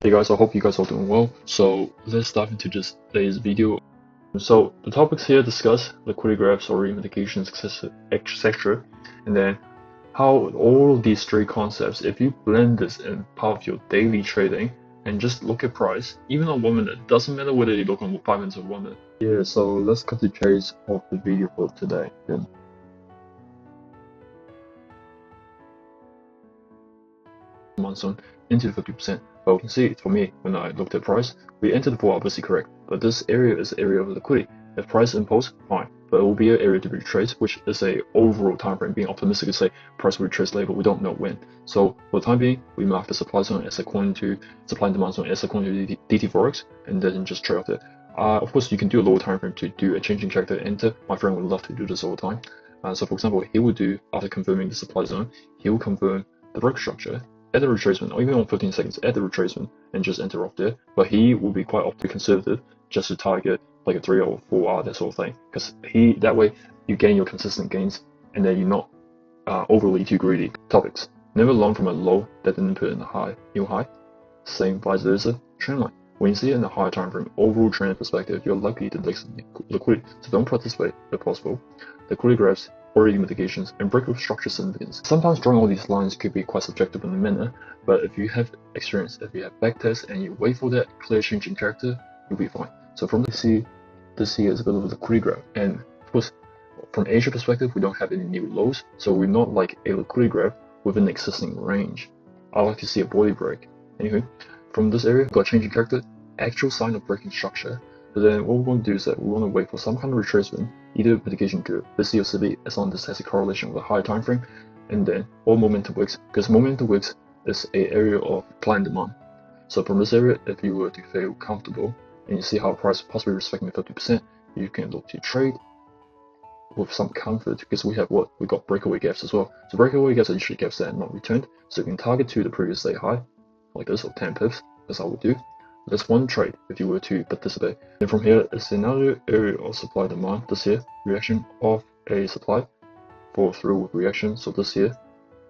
Hey guys, I hope you guys are doing well. So let's dive into today's video. So the topics here discuss liquidity graphs or indications, etc. And then how all of these three concepts, if you blend this in part of your daily trading and just look at price, even on 1 minute, doesn't matter whether you look on 5 minutes or 1 minute. Yeah, so let's cut the chase of the video for today. Then. Monsoon into the 50%. But we can see for me, when I looked at price, we entered the fall obviously correct, but this area is the area of liquidity. If price impulse, fine, but it will be an area to retrace, which is a overall time frame. Being optimistic to say price will retrace later, but we don't know when. So for the time being, we mark the supply zone as according to supply and demand zone as according to DT Forex, and then just trade off it. Of course, you can do a lower time frame to do a changing character enter. My friend would love to do this all the time. So for example, he would do, after confirming the supply zone, he will confirm the break structure at the retracement, or even on 15 seconds at the retracement, and just enter off there. But he will be quite often conservative, just to target like a 3 or 4R, that sort of thing. Because that way you gain your consistent gains, and then you're not overly too greedy. Topics: never long from a low that didn't put in a high, new high. Same vice versa. Trend line. When you see it in a higher time frame, overall trend perspective, you're likely to take some liquidity, so don't participate if possible. Liquidity graphs, already mitigations, and breakup structure significance. Sometimes drawing all these lines could be quite subjective in a minute, but if you have experience, if you have backtests, and you wait for that clear change in character, you'll be fine. So from this here is a bit of a liquidity graph, and of course, from Asia perspective, we don't have any new lows, so we're not like a liquidity graph within an existing range. I like to see a body break. Anyway, from this area, we've got change in character, actual sign of breaking structure. But then what we want to do is that we want to wait for some kind of retracement, either mitigation to BC or CB, as long as this has a correlation with a higher time frame, and then all momentum wicks, because momentum wicks is an area of supply and demand. So from this area, if you were to feel comfortable and you see how price possibly respecting the 50%, you can look to trade with some comfort, because we got breakaway gaps as well. So breakaway gaps are usually gaps that are not returned, so you can target to the previous day high, like this, or 10 pips. That's how we do. That's one trade if you were to participate. And from here is another area of supply demand. This here, reaction of a supply, follow through with reaction. So this here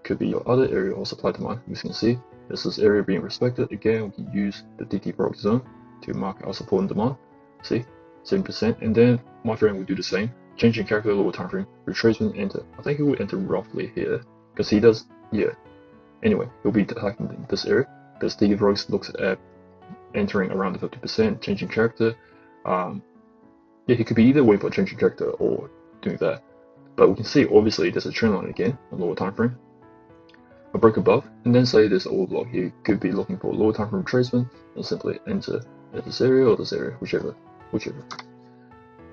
could be your other area of supply demand. As you can see, this is area being respected. Again, we can use the DT Forex zone to mark our support and demand. See, 7%. And then my friend will do the same. Changing character, lower time frame, retracement, enter. I think he will enter roughly here, because he does, yeah. Anyway, he'll be attacking this area, because DT Forex looks at entering around the 50%, changing character. Yeah, he could be either way for changing character or doing that. But we can see obviously there's a trend line again on lower time frame. A break above, and then say there's an block. He could be looking for a lower time frame retracement and simply enter at this area or this area, whichever.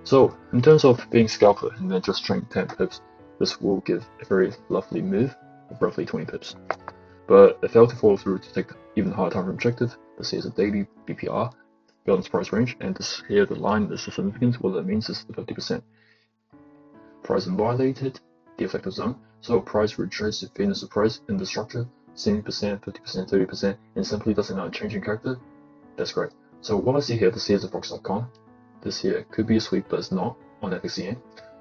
So in terms of being scalper and then just trading 10 pips, this will give a very lovely move of roughly 20 pips. But it failed to follow through to take the even higher time frame objective. This is a daily BPR, balanced price range, and this here, the line is the significance. What that means is the 50%. Price violated the effective zone, so price retraced the fairness of price in the structure, 70%, 50%, 30%, and simply doesn't have a change in character. That's great. So what I see here, this here is the Forex.com. This here could be a sweep, but it's not on FXCM.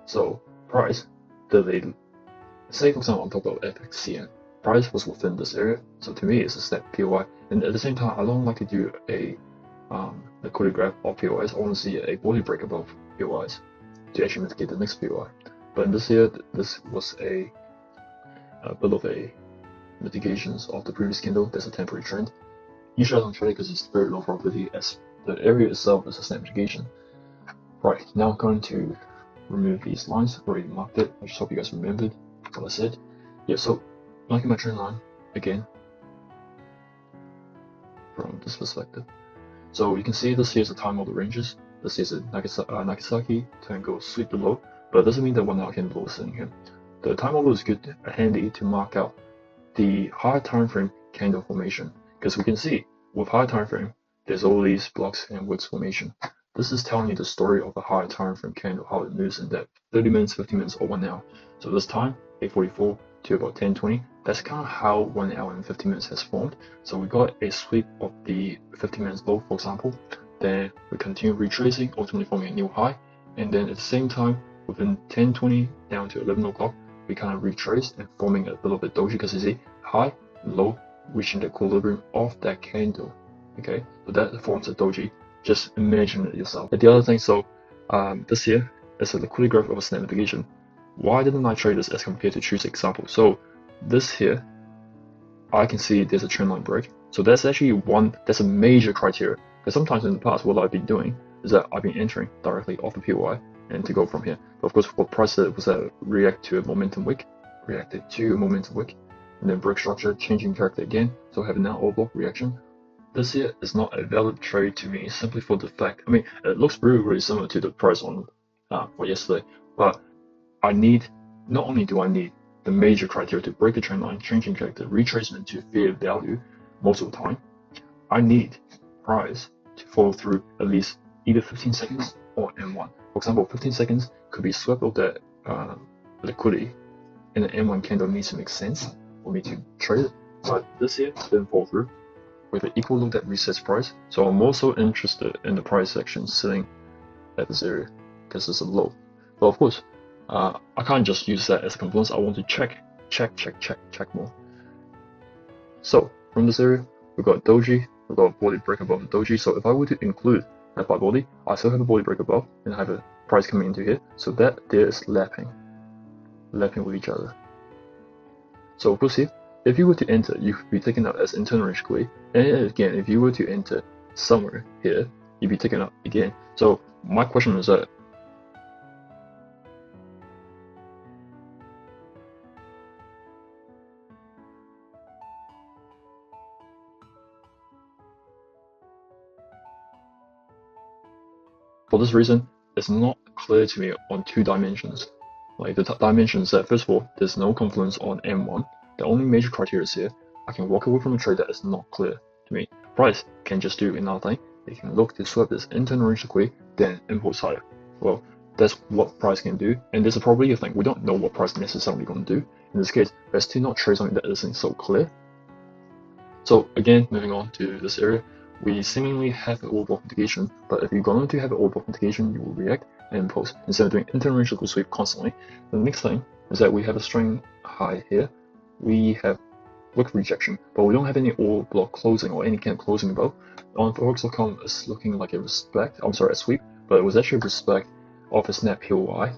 So price, say for example, I'm talking about FXCM. Price was within this area, so to me it's a step POI. And at the same time, I don't like to do a liquidity graph of POIs. I want to see a body break above POIs to actually mitigate the next POI. But in this here, this was a bit of a mitigations of the previous candle. There's a temporary trend. Usually I don't trade because it's very low probability, as the area itself is a snap mitigation. Right, now I'm going to remove these lines. I've already marked it. I just hope you guys remembered what I said. Yeah, so marking my trend line again from this perspective. So you can see this here is the time of the ranges. This is a Nagasaki Tango sweep below, but it doesn't mean that one hour candle is sitting here. The time of is good, handy to mark out the higher time frame candle formation, because we can see with higher time frame, there's all these blocks and wicks formation. This is telling you the story of a higher time frame candle, how it moves in depth, 30 minutes, 50 minutes, or 1 hour. So this time, 8:44 to about 10:20, that's kind of how 1 hour and 50 minutes has formed. So we got a sweep of the 50 minutes low, for example. Then we continue retracing, ultimately forming a new high. And then at the same time, within 10:20 down to 11 o'clock, we kind of retraced and forming a little bit doji, because you see high, low, reaching the equilibrium of that candle. Okay, so that forms a doji. Just imagine it yourself. And the other thing, so this here is a liquidity graph of a snap navigation. Why didn't I trade this as compared to choose example? So this here, I can see there's a trend line break. So that's actually that's a major criteria. Because sometimes in the past, what I've been doing is that I've been entering directly off the POI and to go from here. But of course, what price did was that reacted to a momentum wick, and then break structure, changing character again. So have now all block reaction. This here is not a valid trade to me simply for the fact, I mean, it looks really similar to the price on for yesterday, but not only do I need the major criteria to break the trend line, changing character, retracement to fair value most of the time, I need price to follow through at least either 15 seconds or M1. For example, 15 seconds could be swept of that liquidity, and the M1 candle needs to make sense for me to trade it, but this here didn't fall through with an equal low that resets price. So I'm also interested in the price action sitting at this area because it's a low. But of course, I can't just use that as a confluence. I want to check more. So from this area, we've got doji, we've got a body break above the doji. So if I were to include that by body, I still have a body break above and I have a price coming into here. So that there is lapping with each other. So of course here, if you were to enter, you could be taken out as internal range liquidity, and again, if you were to enter somewhere here, you'd be taken out again. So my question is that for this reason, it's not clear to me on two dimensions. Like the dimensions that first of all, there's no confluence on M1. The only major criteria is here. I can walk away from a trade that is not clear to me. Price can just do another thing. It can look to swap this internal range liquidity, then impulse higher. Well, that's what price can do, and there's a probability thing. We don't know what price necessarily going to do. In this case, let's to not trade something that isn't so clear. So again, moving on to this area, we seemingly have an overblock indication, but if you're going to have an overblock indication, you will react and impulse instead of doing internal range liquidity sweep constantly. The next thing is that we have a string high here. We have wick rejection, but we don't have any all block closing or any kind of closing above. On forex.com, it's looking like a sweep, but it was actually a respect of a snap POI.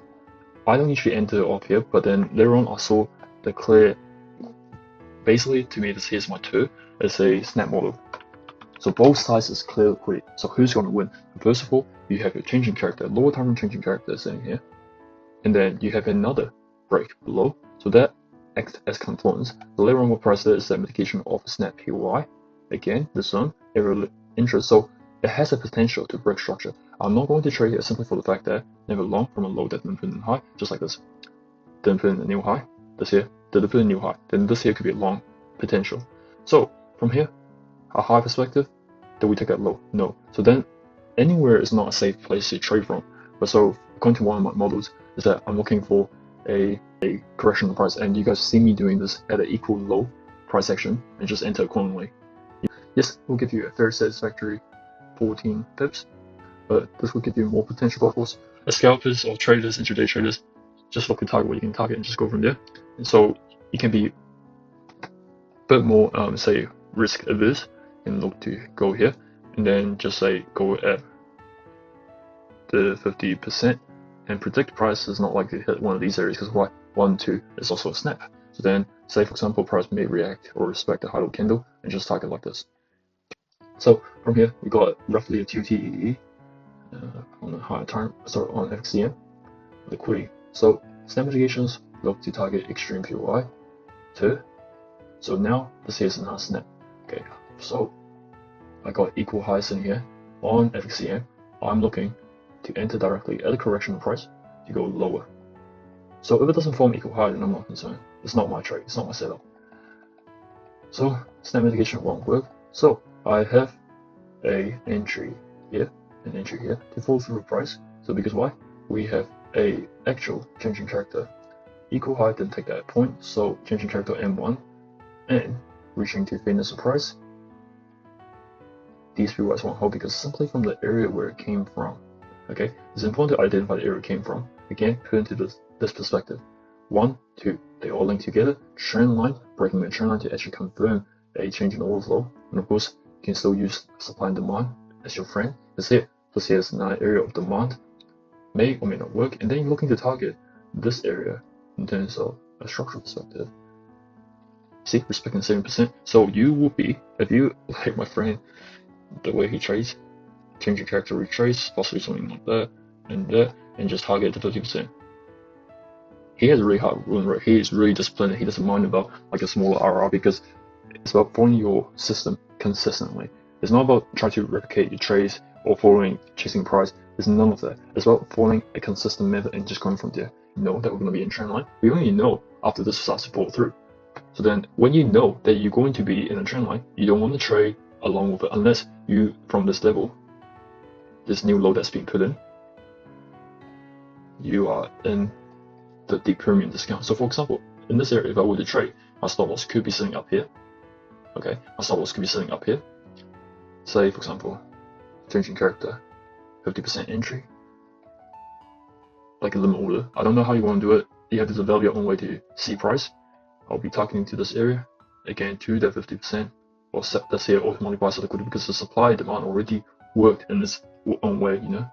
I don't usually enter off here, but then later on I saw the clear. Basically, to me, this here's my two. It's a snap model. So both sides is clear liquidity. So who's going to win? First of all, you have your changing character, lower time changing character sitting here, and then you have another break below. So that acts as confluence. The later on what price is that mitigation of a snap POI. Again, this zone, area interest. So it has a potential to break structure. I'm not going to trade here simply for the fact that never long from a low that didn't put in high, just like this. Didn't put in a new high. This here didn't put in a new high. Then this here could be a long potential. So from here, a high perspective, do we take that low? No. So then anywhere is not a safe place to trade from. But so according to one of my models is that I'm looking for a correction in price, and you guys see me doing this at an equal low price action and just enter accordingly. Yes, we'll give you a very satisfactory 14 pips, but this will give you more potential. Of course, as scalpers or traders, intraday traders, just look at target what you can target and just go from there. And so you can be a bit more, say, risk averse and look to go here, and then just say go at the 50% and predict price is not likely to hit one of these areas because why? 1, 2 is also a snap. So then, say for example, price may react or respect a high low candle and just target like this. So from here, we got roughly a 2 TEE on a higher time, on FXCM liquidity. So snap mitigations look to target extreme POI 2. So now this here is not a snap. Okay, so I got equal highs in here on FXCM. I'm looking to enter directly at a correction price to go lower. So if it doesn't form equal high, then I'm not concerned. It's not my trade, it's not my setup. So snap mitigation won't work. So I have a entry here, to fall through price. So because why? We have a actual changing character equal high, didn't take that point. So changing character M1 and reaching to fairness of price. These POIs won't hold because simply from the area where it came from. Okay, it's important to identify the area it came from. Again, put into this perspective. 1, 2, they all link together. Trend line, breaking the trend line to actually confirm a change in overflow. And of course, can still use supply and demand as your friend. Because here, this here is another area of demand, may or may not work, and then you're looking to target this area in terms of a structural perspective. See, respecting 7%. So you will be, if you like my friend, the way he trades, change your character, retrace, possibly something like that, and just target the 50%. He has a really hard run rate. He is really disciplined. He doesn't mind about like a smaller RR because it's about following your system consistently. It's not about trying to replicate your trades or chasing price. There's none of that. It's about following a consistent method and just going from there. You know that we're going to be in trend line. We only know after this starts to fall through. So then when you know that you're going to be in a trend line, you don't want to trade along with it unless you, from this level, this new low that's being put in, you are in the deep premium discount. So for example, in this area, if I were to trade, my stop loss could be sitting up here. Okay, my stop loss could be sitting up here. Say for example, changing character, 50% entry, like a limit order. I don't know how you want to do it. You have to develop your own way to see price. I'll be targeting to this area again to that 50%, or set this here automatic price of liquidity because the supply and demand already worked in its own way, you know.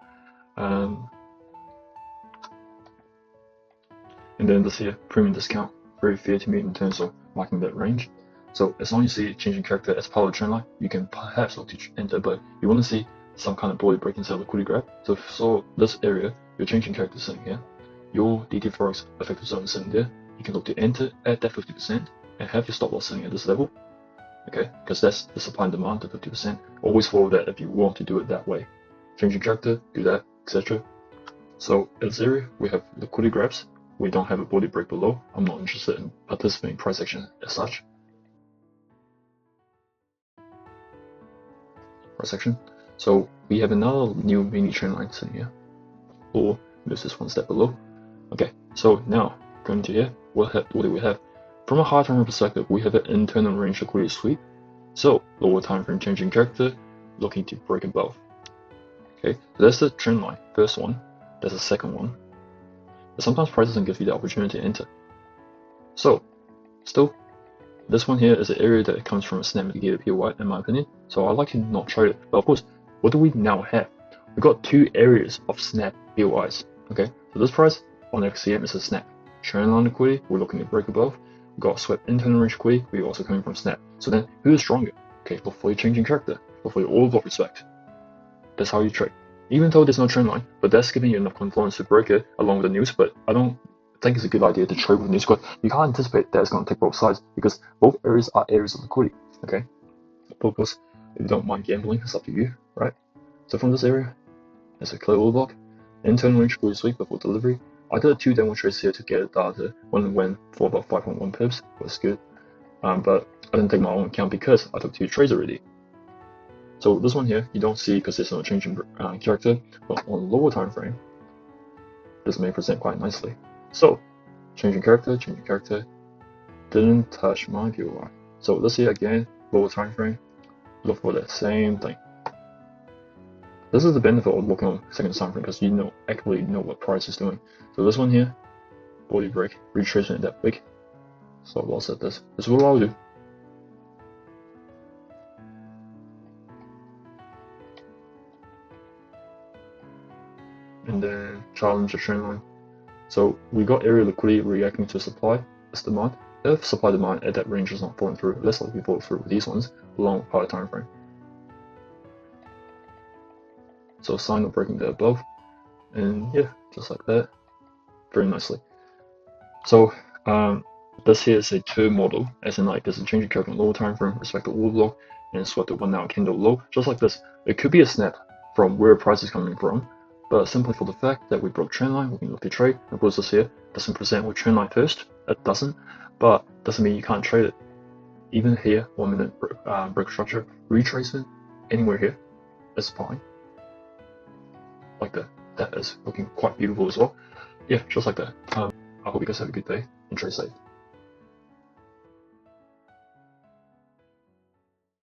And then this here premium discount, very fair to me in terms of marking that range. So as long as you see changing character as part of the trend line, you can perhaps look to enter, but you want to see some kind of body break inside liquidity grab. So this area, your changing character sitting here, your DT Forex effective zone sitting there, you can look to enter at that 50% and have your stop loss sitting at this level. Okay, because that's the supply and demand, the 50%. Always follow that if you want to do it that way. Changing character, do that, etc. So at Zeir, we have liquidity grabs. We don't have a body break below. I'm not interested in participating in price action as such. Price action. So we have another new mini trend line sitting here, or move this one step below. Okay, so now going to here, what do we have? From a high time frame perspective, we have an internal range liquidity sweep. So lower time frame changing character, looking to break above. Okay, so that's the trend line, first one. That's the second one. But sometimes price doesn't give you the opportunity to enter. So still, this one here is an area that comes from a snap mitigated POI in my opinion. So I like to not trade it. But of course, what do we now have? We've got two areas of snap POIs. Okay, so this price on XCM is a snap. Trend line liquidity, we're looking to break above. We've got swept internal range liquidity, we're also coming from snap. So then who is stronger? Okay, look for your changing character, look for your all block respect. That's how you trade. Even though there's no trend line, but that's giving you enough confluence to break it along with the news. But I don't think it's a good idea to trade with news because you can't anticipate that it's going to take both sides because both areas are areas of liquidity. Okay, of course, if you don't mind gambling, it's up to you, right? So from this area, there's a clear all block, internal range liquidity sweep before delivery. I did 2 downward trades here to get data. One went for about 5.1 pips, was good. But I didn't take my own account because I took 2 trades already. So this one here, you don't see because there's no change in character, but on lower time frame, this may present quite nicely. So, changing character, didn't touch my POI. So let's see again, lower time frame, look for the same thing. This is the benefit of looking on second time frame because you actually know what price is doing. So this one here, body break, retracement that wick. So I'll set this. This is what I'll do. And then challenge the trend line. So we got area liquidity reacting to supply as demand. If supply demand at that range is not falling through, less likely fall through with these ones along higher time frame. So sign of breaking the above, and yeah, just like that, very nicely. So this here is a term model, as in like there's a change in character on lower time frame, respect the order block, and swept the 1 hour candle low, just like this. It could be a snap from where price is coming from, but simply for the fact that we broke trend line, we can look to trade. Of course, this here doesn't present with trend line first, it doesn't, but doesn't mean you can't trade it. Even here, 1 minute break structure, retracement, anywhere here, is fine. Like that. That is looking quite beautiful as well. Yeah, just like that. I hope you guys have a good day and trade safe.